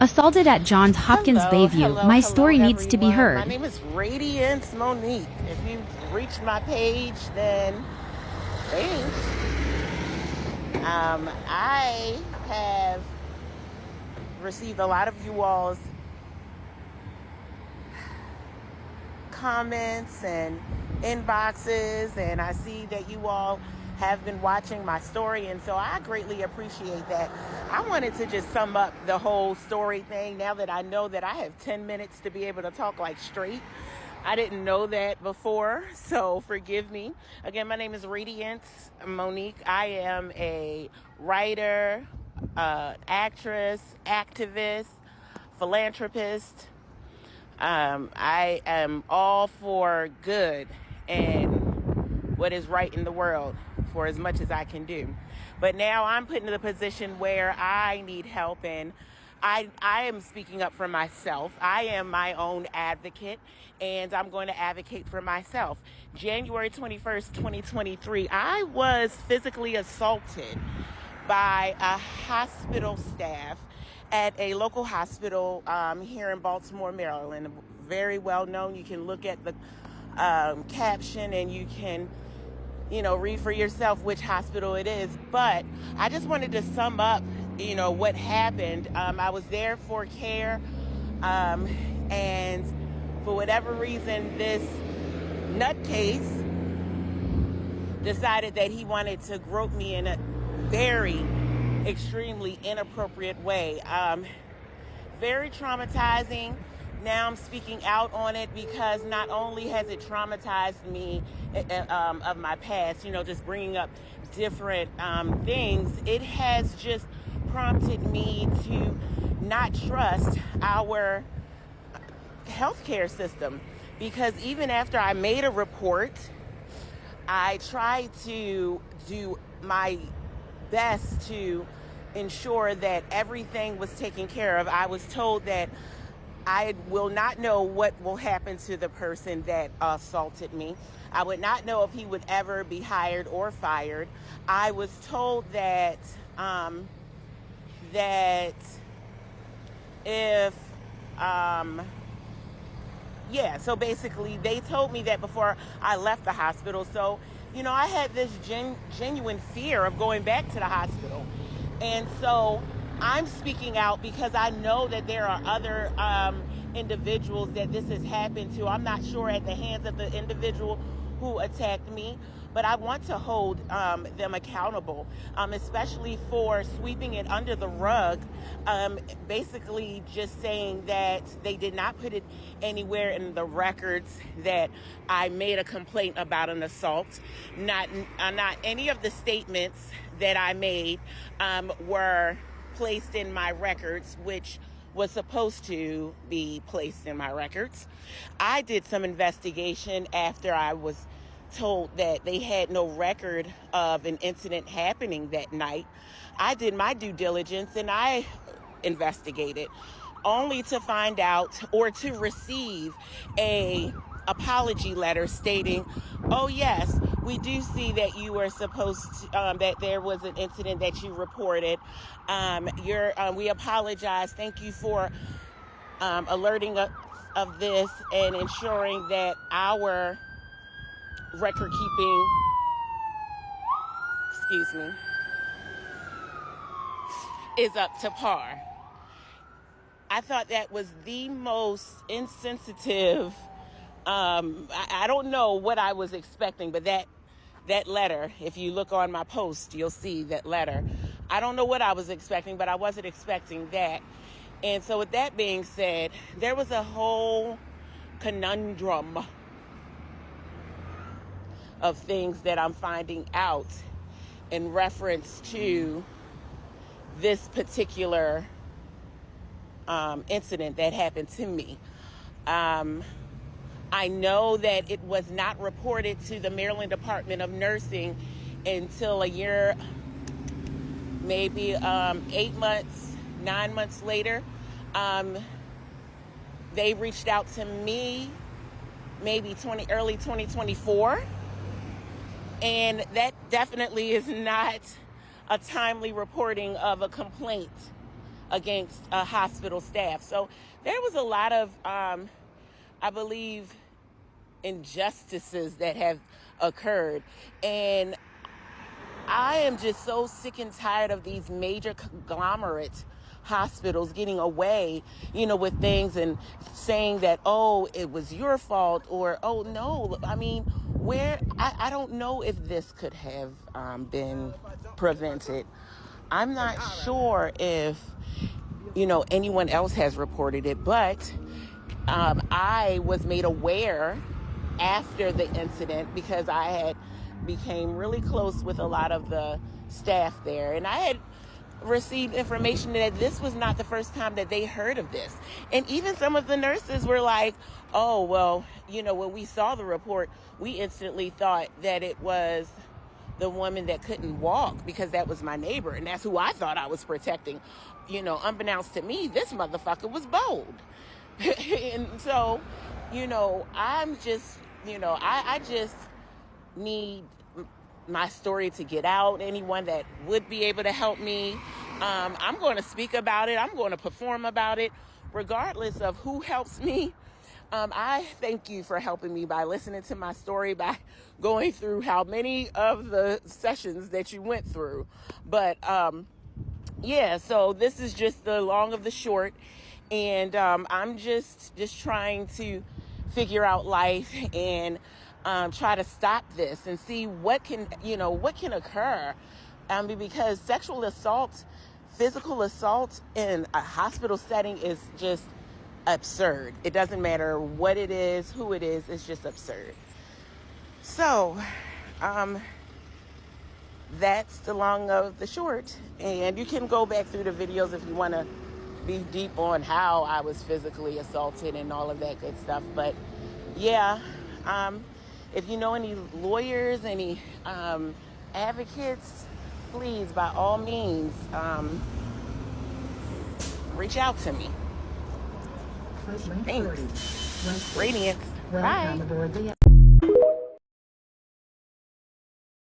Assaulted at Johns Hopkins Bayview. My story needs to be everyone. heard. My name is Radiance Monique. If you've reached my page, then thanks. I have received a lot of you all's comments and inboxes, and I see that you all have been watching my story, and so I greatly appreciate that. I wanted to just sum up the whole story thing now that I know that I have 10 minutes to be able to talk like straight. I didn't know that before, so forgive me. Again, my name is Radiance Monique. I am a writer, actress, activist, philanthropist. I am all for good and what is right in the world for as much as I can do. But now I'm put in the position where I need help, and I am speaking up for myself. I am my own advocate, and I'm going to advocate for myself. January 21st, 2023, I was physically assaulted by a hospital staff at a local hospital here in Baltimore, Maryland. Very well known. You can look at the caption and you can, read for yourself which hospital it is. But I just wanted to sum up, what happened. I was there for care, and for whatever reason, this nutcase decided that he wanted to grope me in a very extremely inappropriate way. Very traumatizing. Now I'm speaking out on it because not only has it traumatized me of my past, just bringing up different things, it has just prompted me to not trust our healthcare system, because even after I made a report, I tried to do my best to ensure that everything was taken care of. I was told that I will not know what will happen to the person that assaulted me. I would not know if he would ever be hired or fired. I was told that if so basically they told me that before I left the hospital. So, I had this genuine fear of going back to the hospital. And so I'm speaking out because I know that there are other individuals that this has happened to. I'm not sure at the hands of the individual who attacked me, but I want to hold them accountable, especially for sweeping it under the rug, basically just saying that they did not put it anywhere in the records that I made a complaint about an assault. Not any of the statements that I made were placed in my records, which was supposed to be placed in my records. I did some investigation after I was told that they had no record of an incident happening that night. I did my due diligence and I investigated, only to find out or to receive a apology letter stating, oh yes, we do see that you were supposed to, that there was an incident that you reported. We apologize. Thank you for alerting us of this and ensuring that our record keeping, is up to par. I thought that was the most insensitive. I don't know what I was expecting, but that letter, if you look on my post, you'll see that letter. I don't know what I was expecting, but I wasn't expecting that. And so with that being said, there was a whole conundrum of things that I'm finding out in reference to this particular incident that happened to me. I know that it was not reported to the Maryland Department of Nursing until a year, maybe 8 months, 9 months later. They reached out to me maybe early 2024. And that definitely is not a timely reporting of a complaint against hospital staff. So there was a lot of, I believe, injustices that have occurred. And I am just so sick and tired of these major conglomerate hospitals getting away, with things and saying that, oh, it was your fault, or, oh, no. I mean, I don't know if this could have been prevented. I'm not sure if, anyone else has reported it, but I was made aware after the incident because I had became really close with a lot of the staff there, and I had received information that this was not the first time that they heard of this. And even some of the nurses were like, oh, well, when we saw the report, we instantly thought that it was the woman that couldn't walk because that was my neighbor, and that's who I thought I was protecting. Unbeknownst to me, this motherfucker was bold. And so, I'm just, I just need my story to get out. Anyone that would be able to help me, I'm going to speak about it. I'm going to perform about it, regardless of who helps me. I thank you for helping me by listening to my story, by going through how many of the sessions that you went through. But yeah, so this is just the long of the short. And I'm just trying to figure out life and try to stop this and see what can occur. Because sexual assault, physical assault in a hospital setting is just absurd. It doesn't matter what it is, who it is, it's just absurd. So, that's the long of the short. And you can go back through the videos if you want to be deep on how I was physically assaulted and all of that good stuff. But yeah, if you know any lawyers, any advocates, please, by all means, reach out to me. Thanks. Radiance. Bye.